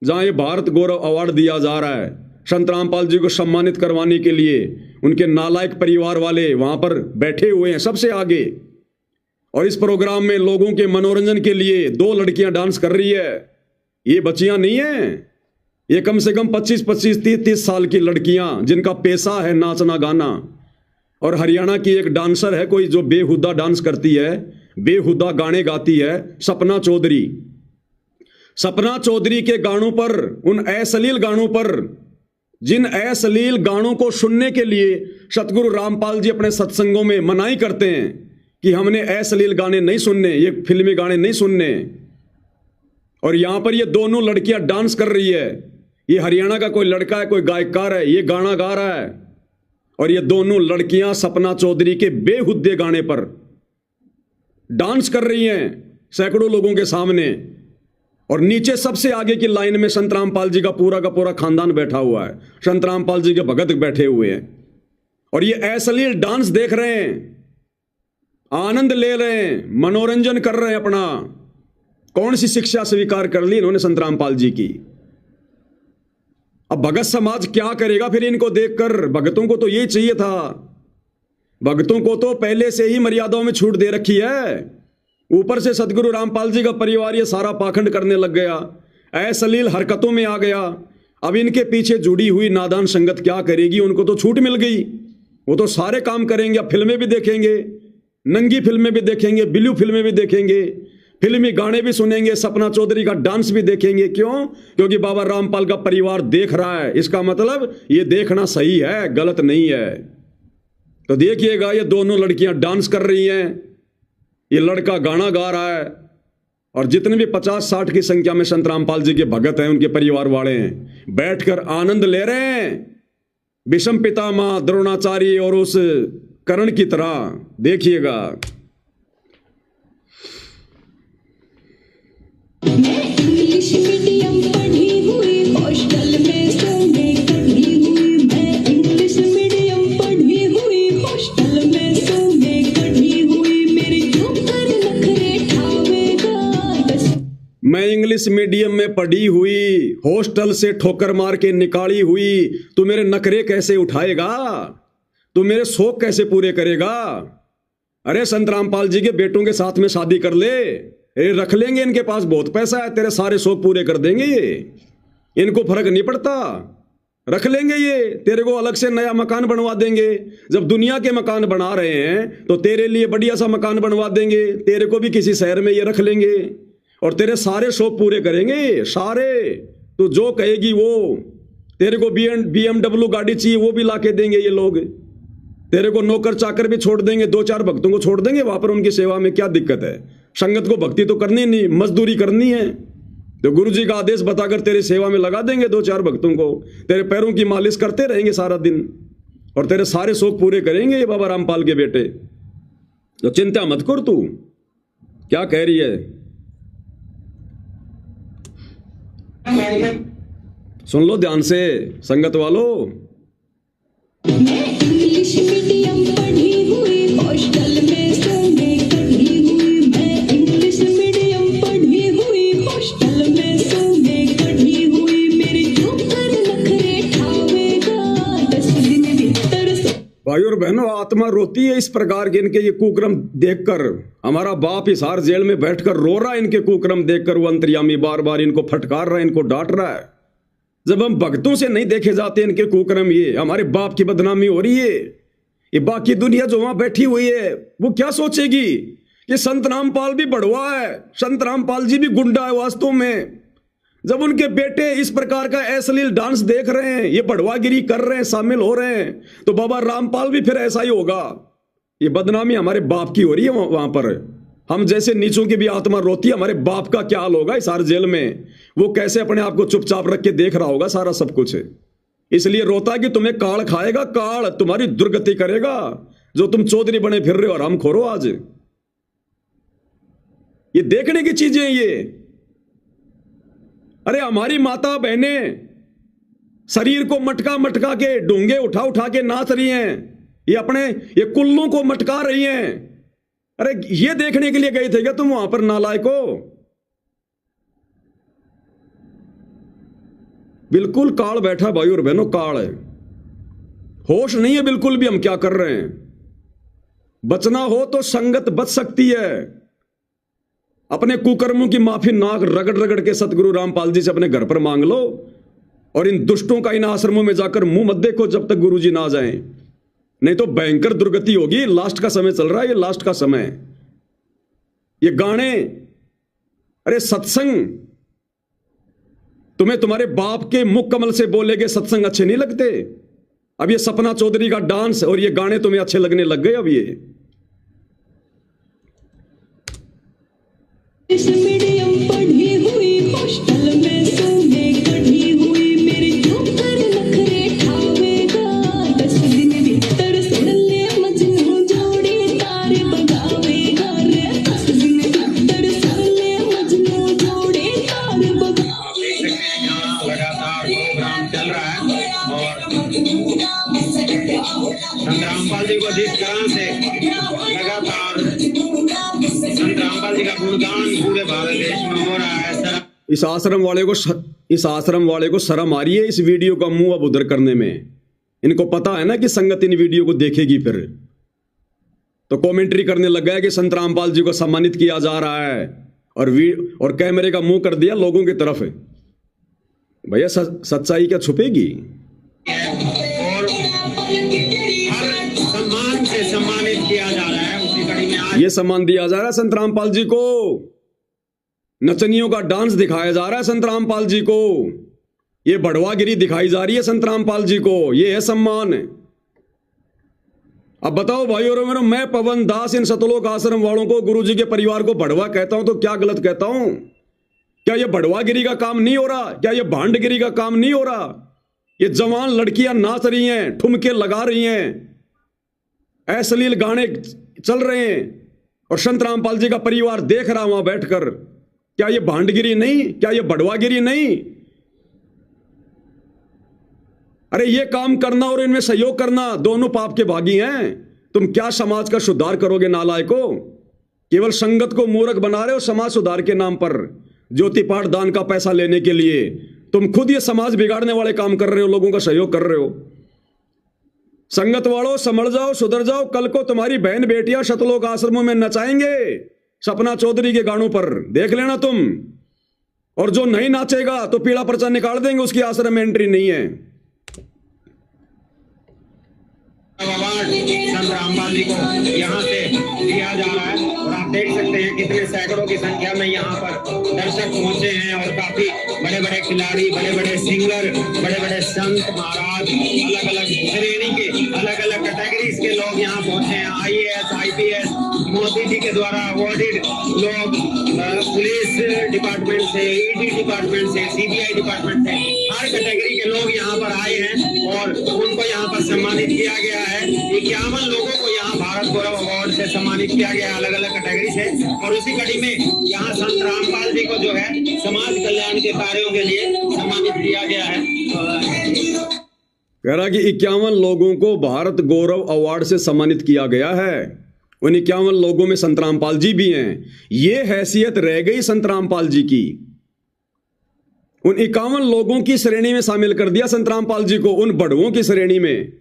जहां ये भारत गौरव अवार्ड दिया जा रहा है संत रामपाल जी को सम्मानित करवाने के लिए, उनके नालायक परिवार वाले वहां पर बैठे हुए हैं सबसे आगे। और इस प्रोग्राम में लोगों के मनोरंजन के लिए 2 लड़कियां डांस कर रही है। ये बच्चियां नहीं है, ये कम से कम 25-25, 30-30 साल की लड़कियां जिनका पेशा है नाचना गाना। और हरियाणा की एक डांसर है कोई जो बेहुदा डांस करती है, बेहुदा गाने गाती है, सपना चौधरी। सपना चौधरी के गानों पर, उन अश्लील गानों पर, जिन अश्लील गानों को सुनने के लिए सतगुरु रामपाल जी अपने सत्संगों में मनाही करते हैं कि हमने अश्लील गाने नहीं सुनने, ये फिल्मी गाने नहीं सुनने। और यहां पर ये दोनों लड़कियां डांस कर रही है। ये हरियाणा का कोई लड़का है, कोई गायकार है, ये गाना गा रहा है। और ये दोनों लड़कियां सपना चौधरी के बेहुद्दे गाने पर डांस कर रही हैं सैकड़ों लोगों के सामने। और नीचे सबसे आगे की लाइन में संत रामपाल जी का पूरा खानदान बैठा हुआ है, संत रामपाल जी के भगत बैठे हुए हैं। और ये अश्लील डांस देख रहे हैं, आनंद ले रहे हैं, मनोरंजन कर रहे हैं अपना। कौन सी शिक्षा स्वीकार कर ली इन्होंने संत रामपाल जी की? अब भगत समाज क्या करेगा फिर इनको देखकर? भगतों को तो ये चाहिए था, भगतों को तो पहले से ही मर्यादाओं में छूट दे रखी है। ऊपर से सदगुरु रामपाल जी का परिवार ये सारा पाखंड करने लग गया, अश्लील हरकतों में आ गया। अब इनके पीछे जुड़ी हुई नादान संगत क्या करेगी? उनको तो छूट मिल गई, वो तो सारे काम करेंगे। अब फिल्में भी देखेंगे, नंगी फिल्में भी देखेंगे, ब्लू फिल्में भी देखेंगे, फिल्मी गाने भी सुनेंगे, सपना चौधरी का डांस भी देखेंगे। क्यों? क्योंकि बाबा रामपाल का परिवार देख रहा है। इसका मतलब ये देखना सही है, गलत नहीं है। तो देखिएगा, ये दोनों लड़कियां डांस कर रही हैं, ये लड़का गाना गा रहा है। और जितने भी 50-60 की संख्या में संत रामपाल जी के भगत हैं, उनके परिवार वाले हैं, बैठकर आनंद ले रहे हैं विषम पितामह द्रोणाचार्य और उस कर्ण की तरह। देखिएगा। मैं इंग्लिश मीडियम पढ़ी हुई, हॉस्टल में सोने कढ़ी हुई। मैं इंग्लिश मीडियम पढ़ी हुई, हॉस्टल में सोने कढ़ी हुई। मेरे ऊपर नखरे ठावेगा। मैं इंग्लिश मीडियम में पढ़ी हुई, हॉस्टल से ठोकर मार के निकाली हुई। तू मेरे नखरे कैसे उठाएगा? तू मेरे शौक कैसे पूरे करेगा? अरे संत रामपाल जी के बेटों के साथ में शादी कर ले, रख लेंगे, इनके पास बहुत पैसा है, तेरे सारे शौक पूरे कर देंगे ये। इनको फर्क नहीं पड़ता, रख लेंगे ये, तेरे को अलग से नया मकान बनवा देंगे। जब दुनिया के मकान बना रहे हैं तो तेरे लिए बढ़िया सा मकान बनवा देंगे, तेरे को भी किसी शहर में ये रख लेंगे और तेरे सारे शौक पूरे करेंगे सारे। तो जो कहेगी वो, तेरे को BMW गाड़ी चाहिए वो भी ला के देंगे ये लोग। तेरे को नौकर चाकर भी छोड़ देंगे, 2-4 भक्तों को छोड़ देंगे वहां पर उनकी सेवा में। क्या दिक्कत है? संगत को भक्ति तो करनी नहीं, मजदूरी करनी है। तो गुरु जी का आदेश बताकर तेरी सेवा में लगा देंगे 2-4 भक्तों को, तेरे पैरों की मालिश करते रहेंगे सारा दिन और तेरे सारे शौक पूरे करेंगे ये बाबा रामपाल के बेटे। तो चिंता मत कर। तू क्या कह रही है? सुन लो ध्यान से संगत वालों। मैं इंग्लिश मीडियम पढ़ी हुई, हॉस्टल में सोने कढ़ी हुई। मैं इंग्लिश मीडियम पढ़ी हुई, हॉस्टल में सोने कढ़ी हुई। मेरे ऊपर नखरे ठावेगा 10 दिन भीतर। भाई और बहनों, आत्मा रोती है इस प्रकार के इनके ये कुक्रम देखकर। हमारा बाप हिसार जेल में बैठकर रो रहा है इनके कुक्रम देखकर। वो अंतर्यामी बार बार इनको फटकार रहा है, इनको डांट रहा है। जब हम भक्तों से नहीं देखे जाते इनके कुकर्म, ये हमारे बाप की बदनामी हो रही है। ये बाकी दुनिया जो वहां बैठी हुई है वो क्या सोचेगी कि संत रामपाल भी बढ़वा है, संत रामपाल जी भी गुंडा है वास्तव में। जब उनके बेटे इस प्रकार का अश्लील डांस देख रहे हैं, ये बढ़वागिरी कर रहे हैं, शामिल हो रहे हैं, तो बाबा रामपाल भी फिर ऐसा ही होगा। ये बदनामी हमारे बाप की हो रही है वहां पर। हम जैसे नीचों की भी आत्मा रोती है, हमारे बाप का क्या हाल होगा इस सारे जेल में? वो कैसे अपने आप को चुपचाप रख के देख रहा होगा सारा सब कुछ। इसलिए रोता है कि तुम्हें काल खाएगा, काल तुम्हारी दुर्गति करेगा जो तुम चौधरी बने फिर रहे हो और हम खोरो। आज ये देखने की चीजें ये। अरे हमारी माता बहनें शरीर को मटका मटका के, डूंगे उठा उठा के नाच रही हैं, ये अपने ये कुल्लों को मटका रही हैं। अरे ये देखने के लिए गए थे क्या तुम वहां पर नालायको? बिल्कुल काल बैठा भाई और बहनों, काल है। होश नहीं है बिल्कुल भी हम क्या कर रहे हैं। बचना हो तो संगत बच सकती है। अपने कुकर्मों की माफी नाक रगड़ रगड़ के सतगुरु रामपाल जी से अपने घर पर मांग लो, और इन दुष्टों का इन आश्रमों में जाकर मुंह मत देखो जब तक गुरुजी ना जाएं, नहीं तो भयंकर दुर्गति होगी। लास्ट का समय चल रहा है, ये लास्ट का समय। ये गाने, अरे सत्संग, तुम्हें तुम्हारे बाप के मुख कमल से बोले गए सत्संग अच्छे नहीं लगते? अब ये सपना चौधरी का डांस और ये गाने तुम्हें अच्छे लगने लग गए अब ये। इंग्लिश मीडियम पढ़ी हुई हॉस्टल में सोने कढ़ी हुई मेरे ऊपर नखरे ठावेगा 10 दिन भीतर सुन ले मजनू जोड़ी तारे बगावेगा रे 10 दिन भीतर सुन ले मजनू जोड़ी तारे बगावेगा। यहाँ लगातार प्रोग्राम चल रहा है और संत रामपाल जी को जिस तरह से लगातार संत रामपाल जी का गुणगान पूरे भारत देश में हो रहा है। इस आश्रम वाले को शर्म आ रही है इस वीडियो का मुंह अब उधर करने में। इनको पता है ना कि संगत इन वीडियो को देखेगी, फिर तो कमेंट्री करने लग गया कि संत रामपाल जी को सम्मानित किया जा रहा है, और कैमरे का मुंह कर दिया लोगों की तरफ। भैया सच्चाई क्या छुपेगी? और हर सम्मान से सम्मानित किया जा रहा है। उसी कड़ी में आज ये सम्मान दिया जा रहा है संत रामपाल जी को। नचनियों का डांस दिखाया जा रहा है संत रामपाल जी को। ये बढ़वागिरी दिखाई जा रही है संत रामपाल जी को। ये है सम्मान। अब बताओ भाई और मेरे, मैं पवन दास इन सतलोक आश्रम वालों को, गुरुजी के परिवार को बढ़वा कहता हूं तो क्या गलत कहता हूं? क्या ये बढ़वागिरी का काम नहीं हो रहा? क्या ये भांडगिरी का काम नहीं हो रहा? ये जवान लड़कियां नाच रही हैं, ठुमके लगा रही हैं, अश्लील गाने चल रहे हैं, और संत रामपाल जी का परिवार देख रहा वहां बैठकर। क्या ये भांडगिरी नहीं? क्या ये बढ़वागिरी नहीं? अरे ये काम करना और इनमें सहयोग करना दोनों पाप के भागी हैं। तुम क्या समाज का सुधार करोगे नालायको? केवल संगत को मूर्ख बना रहे हो समाज सुधार के नाम पर, ज्योति पाठ दान का पैसा लेने के लिए। तुम खुद ये समाज बिगाड़ने वाले काम कर रहे हो, लोगों का सहयोग कर रहे हो। संगत वालों समझ जाओ, सुधर जाओ। कल को तुम्हारी बहन बेटियां शतलोक आश्रमों में नचाएंगे सपना चौधरी के गानों पर, देख लेना तुम। और जो नहीं नाचेगा तो पीला पर्चा निकाल देंगे, उसकी आश्रम में एंट्री नहीं है। अवार्ड संत रामपाल जी को यहाँ से दिया जा रहा है, और आप देख सकते हैं कितने सैकड़ों की संख्या में यहाँ पर दर्शक पहुंचे हैं, और काफी बड़े बड़े खिलाड़ी, बड़े बड़े सिंगर, बड़े बड़े संत महाराज, अलग अलग श्रेणी के, अलग अलग कैटेगरीज के लोग यहाँ पहुंचे हैं। IAS, IPS, मोदी जी के द्वारा अवॉर्डेड लोग, पुलिस डिपार्टमेंट से, ED डिपार्टमेंट से, CBI डिपार्टमेंट से, हर कैटेगरी के लोग यहाँ पर आए हैं और उनको यहाँ पर सम्मानित किया गया है। 51 लोगों को यहाँ भारत गौरव अवार्ड से सम्मानित किया गया अलग अलग कैटेगरी से। और उसी कड़ी में यहाँ संत रामपाल जी को जो है समाज कल्याण के कार्यों के लिए सम्मानित किया गया है। कह रहा कि 51 लोगों को भारत गौरव अवार्ड से सम्मानित किया गया है। उन 51 लोगों में संत रामपाल जी भी हैं। ये हैसियत रह गई संत रामपाल जी की। उन 51 लोगों की श्रेणी में शामिल कर दिया संत रामपाल जी को, उन बड़ुओं की श्रेणी में।